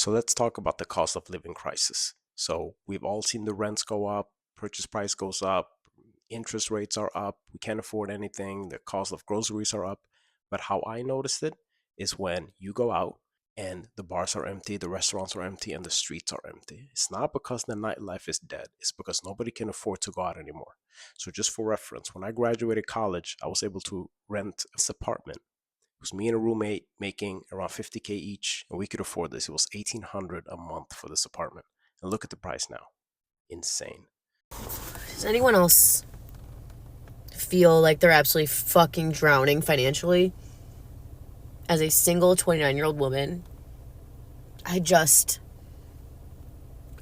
So let's talk about the cost of living crisis. So we've all seen the rents go up, purchase price goes up, interest rates are up, we can't afford anything, the cost of groceries are up. But how I noticed it is when you go out and the bars are empty, the restaurants are empty, and the streets are empty. It's not because the nightlife is dead, it's because nobody can afford to go out anymore. So, just for reference, when I graduated college, I was able to rent this apartment. It was me and a roommate making around 50K each, and we could afford this. It was 1,800 a month for this apartment. And look at the price now. Insane. Does anyone else feel like they're absolutely fucking drowning financially? As a single 29-year-old woman, I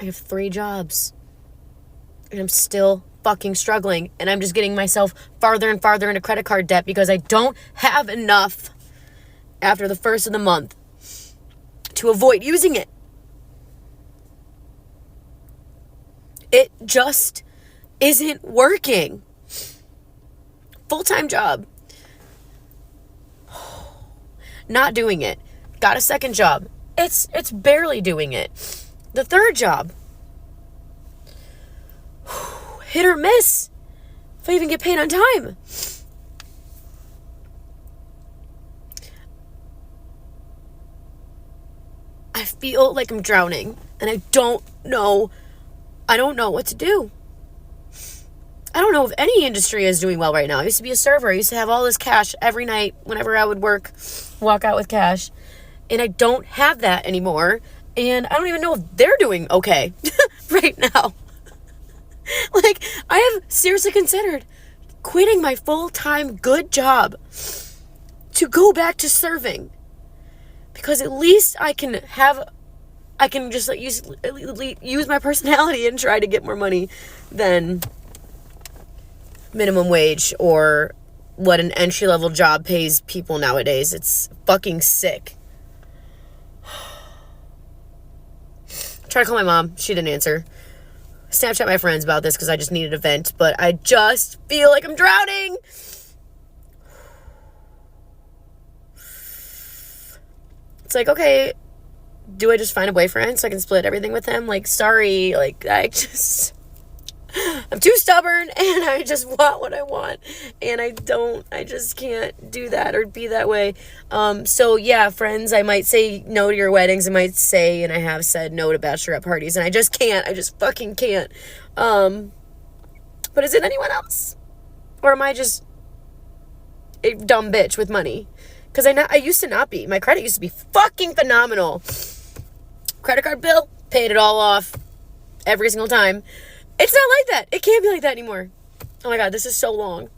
have 3 jobs. And I'm still fucking struggling. And I'm just getting myself farther and farther into credit card debt because I don't have enough after the first of the month to avoid using it. It just isn't working. Full-time job. Not doing it. Got a second job. It's barely doing it. The third job. Hit or miss. If I even get paid on time. I feel like I'm drowning and I don't know what to do. I don't know if any industry is doing well right now. I used to be a server. I used to have all this cash every night whenever I would walk out with cash. And I don't have that anymore. And I don't even know if they're doing okay right now. Like, I have seriously considered quitting my full-time good job to go back to serving. Because at least I can just like use my personality and try to get more money than minimum wage or what an entry-level job pays people nowadays. It's fucking sick. Tried to call my mom. She didn't answer. Snapchat my friends about this because I just needed a vent, but I just feel like I'm drowning. It's like, okay, do I just find a boyfriend so I can split everything with him? Like, sorry, like, I'm too stubborn and I just want what I want. And I just can't do that or be that way. So yeah, friends, I might say no to your weddings. I might say, and I have said no to bachelorette parties, and I just can't. I just fucking can't. But is it anyone else? Or am I just a dumb bitch with money? Because I used to not be. My credit used to be fucking phenomenal. Credit card bill, paid it all off every single time. It's not like that. It can't be like that anymore. Oh my God, this is so long.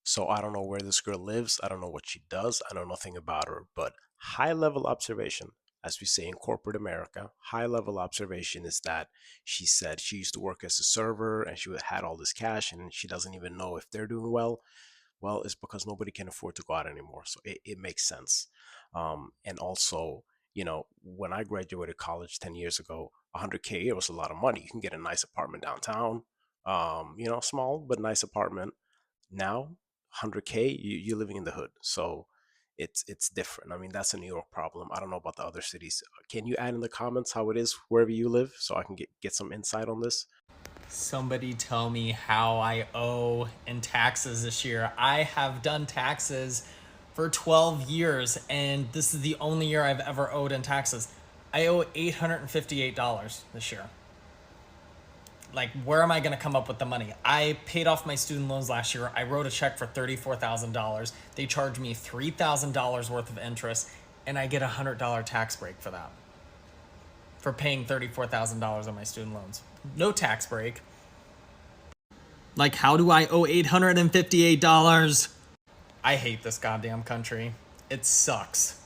So I don't know where this girl lives. I don't know what she does. I know nothing about her. But high level observation, as we say in corporate America, high level observation is that she said she used to work as a server and she had all this cash and she doesn't even know if they're doing well. Well, it's because nobody can afford to go out anymore. So it makes sense. And also, when I graduated college 10 years ago, 100K, it was a lot of money. You can get a nice apartment downtown, small but nice apartment. Now, 100K, you're living in the hood. So it's different. I mean, that's a New York problem. I don't know about the other cities. Can you add in the comments how it is wherever you live so I can get some insight on this? Somebody tell me how I owe in taxes this year. I have done taxes for 12 years, and this is the only year I've ever owed in taxes. I owe $858 this year. Like, where am I going to come up with the money? I paid off my student loans last year. I wrote a check for $34,000. They charged me $3,000 worth of interest, and I get a $100 tax break for that, for paying $34,000 on my student loans. No tax break. Like, how do I owe $858? I hate this goddamn country. It sucks.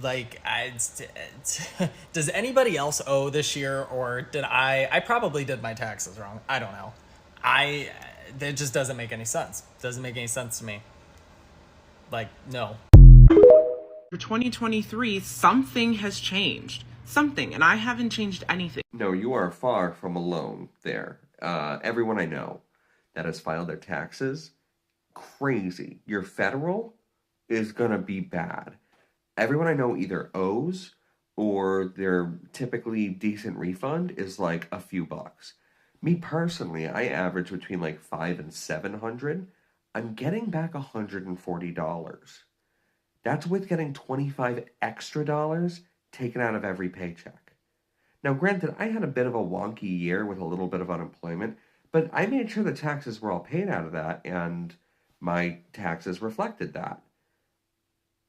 Like, does anybody else owe this year, or did I probably did my taxes wrong. I don't know. It just doesn't make any sense. Doesn't make any sense to me. Like, no. For 2023, something has changed. Something, and I haven't changed anything. No, you are far from alone there. Everyone I know that has filed their taxes, crazy. Your federal is going to be bad. Everyone I know either owes or their typically decent refund is like a few bucks. Me personally, I average between like 5 and 700. I'm getting back $140. That's with getting 25 extra dollars taken out of every paycheck. Now, granted, I had a bit of a wonky year with a little bit of unemployment, but I made sure the taxes were all paid out of that, and my taxes reflected that.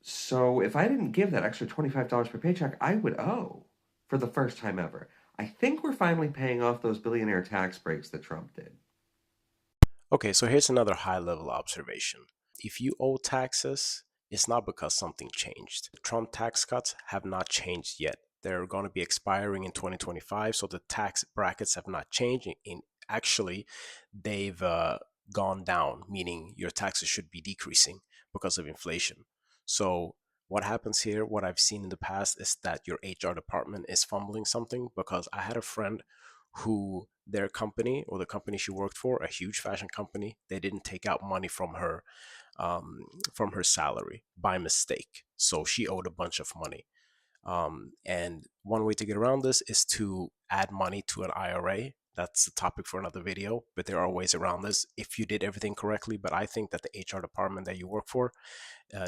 So if I didn't give that extra $25 per paycheck, I would owe for the first time ever. I think we're finally paying off those billionaire tax breaks that Trump did. Okay, so here's another high level observation. If you owe taxes, it's not because something changed. Trump tax cuts have not changed yet. They're going to be expiring in 2025, so the tax brackets have not changed. Actually, they've gone down, meaning your taxes should be decreasing because of inflation. So what happens here, what I've seen in the past, is that your HR department is fumbling something, because I had a friend who, their company, or the company she worked for, a huge fashion company, they didn't take out money from her salary by mistake, so she owed a bunch of money. And one way to get around this is to add money to an IRA. That's a topic for another video, but there are ways around this if you did everything correctly. But I think that the HR department that you work for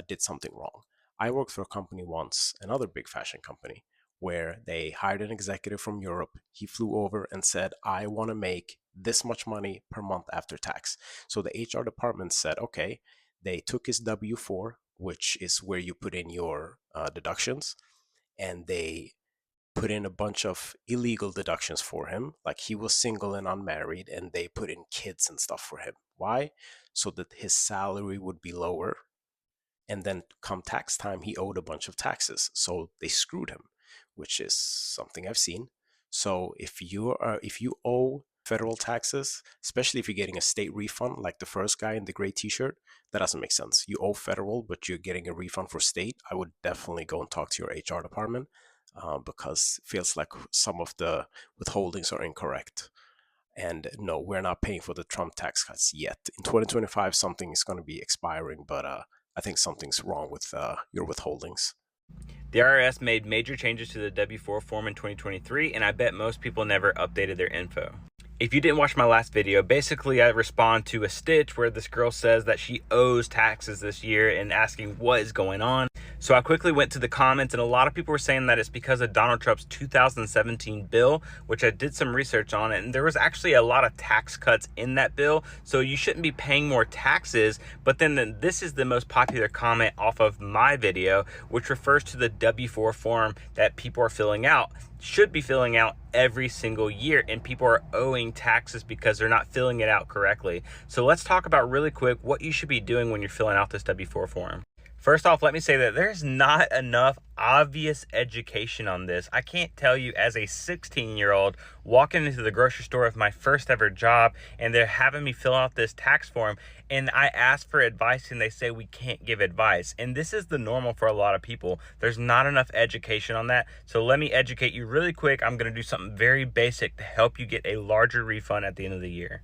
did something wrong. I worked for a company once, another big fashion company, where they hired an executive from Europe. He flew over and said, I want to make this much money per month after tax. So the HR department said, okay. They took his W-4, which is where you put in your deductions, and they put in a bunch of illegal deductions for him. Like, he was single and unmarried, and they put in kids and stuff for him. Why? So that his salary would be lower, and then come tax time, he owed a bunch of taxes. So they screwed him, which is something I've seen. So if you owe federal taxes, especially if you're getting a state refund, like the first guy in the gray t-shirt, that doesn't make sense. You owe federal, but you're getting a refund for state. I would definitely go and talk to your HR department, because it feels like some of the withholdings are incorrect. And no, we're not paying for the Trump tax cuts yet. In 2025, something is going to be expiring, but I think something's wrong with your withholdings. The IRS made major changes to the W-4 form in 2023, and I bet most people never updated their info. If you didn't watch my last video, basically I respond to a stitch where this girl says that she owes taxes this year and asking what is going on. So I quickly went to the comments, and a lot of people were saying that it's because of Donald Trump's 2017 bill, which I did some research on it, and there was actually a lot of tax cuts in that bill, so you shouldn't be paying more taxes. But then this is the most popular comment off of my video, which refers to the W-4 form that people are filling out, should be filling out every single year, and people are owing taxes because they're not filling it out correctly. So let's talk about really quick what you should be doing when you're filling out this W-4 form. First off, let me say that there's not enough obvious education on this. I can't tell you, as a 16-year-old walking into the grocery store of my first ever job, and they're having me fill out this tax form, and I ask for advice and they say we can't give advice. And this is the normal for a lot of people. There's not enough education on that. So let me educate you really quick. I'm going to do something very basic to help you get a larger refund at the end of the year.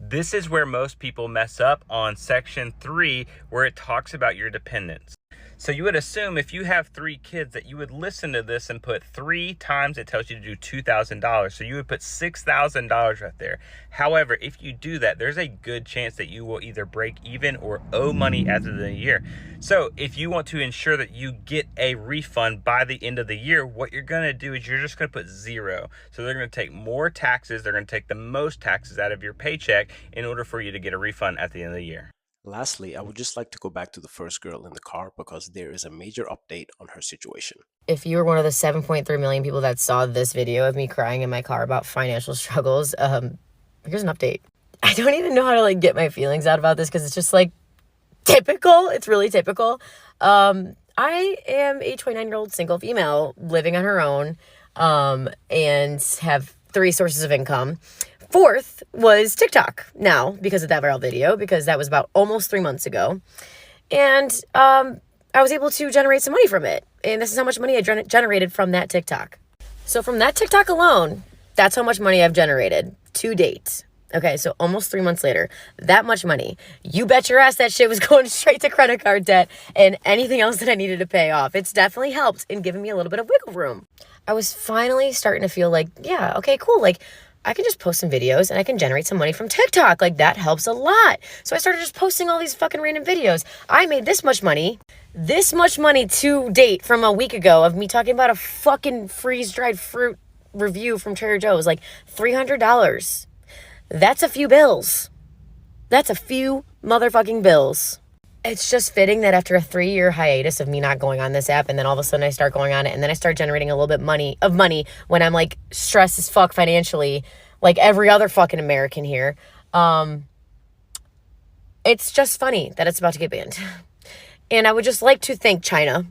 This is where most people mess up on section 3, where it talks about your dependents. So you would assume if you have 3 kids that you would listen to this and put 3 times, it tells you to do $2,000. So you would put $6,000 right there. However, if you do that, there's a good chance that you will either break even or owe money at the end of the year. So if you want to ensure that you get a refund by the end of the year, what you're going to do is you're just going to put 0. So they're going to take more taxes. They're going to take the most taxes out of your paycheck in order for you to get a refund at the end of the year. Lastly, I would just like to go back to the first girl in the car, because there is a major update on her situation. If you were one of the 7.3 million people that saw this video of me crying in my car about financial struggles, here's an update. I don't even know how to get my feelings out about this, because it's just typical. It's really typical. I am a 29-year-old single female living on her own, and have 3 sources of income. 4th was TikTok now, because of that viral video, because that was about almost 3 months ago. And I was able to generate some money from it. And this is how much money I generated from that TikTok. So from that TikTok alone, that's how much money I've generated to date. Okay, so almost 3 months later, that much money. You bet your ass that shit was going straight to credit card debt and anything else that I needed to pay off. It's definitely helped in giving me a little bit of wiggle room. I was finally starting to feel like, yeah, okay, cool. Like, I can just post some videos and I can generate some money from TikTok. Like, that helps a lot. So I started just posting all these fucking random videos. I made this much money to date from a week ago of me talking about a fucking freeze-dried fruit review from Trader Joe's. Like, $300. That's a few bills. That's a few motherfucking bills. It's just fitting that after a 3-year hiatus of me not going on this app, and then all of a sudden I start going on it, and then I start generating a little bit of money when I'm like stressed as fuck financially, like every other fucking American here. It's just funny that it's about to get banned. And I would just like to thank China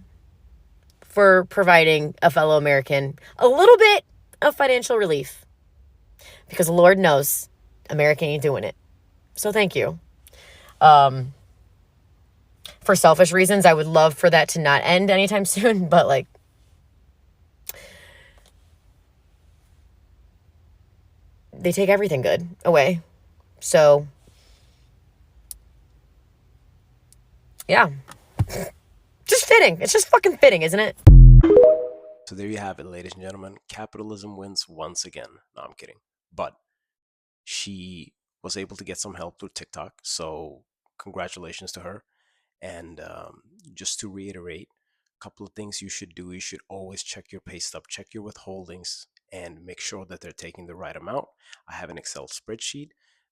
for providing a fellow American a little bit of financial relief. Because Lord knows, America ain't doing it. So thank you. For selfish reasons, I would love for that to not end anytime soon, but like, they take everything good away. So, yeah. Just fitting. It's just fucking fitting, isn't it? So there you have it, ladies and gentlemen. Capitalism wins once again. No, I'm kidding. But she was able to get some help through TikTok. So congratulations to her. And just to reiterate, a couple of things you should do. You should always check your pay stub, check your withholdings, and make sure that they're taking the right amount. I have an Excel spreadsheet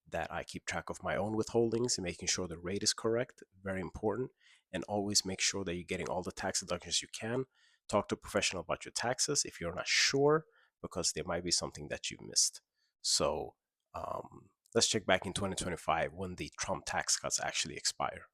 that I keep track of my own withholdings and making sure the rate is correct. Very important. And always make sure that you're getting all the tax deductions you can. Talk to a professional about your taxes if you're not sure, because there might be something that you missed. So let's check back in 2025 when the Trump tax cuts actually expire.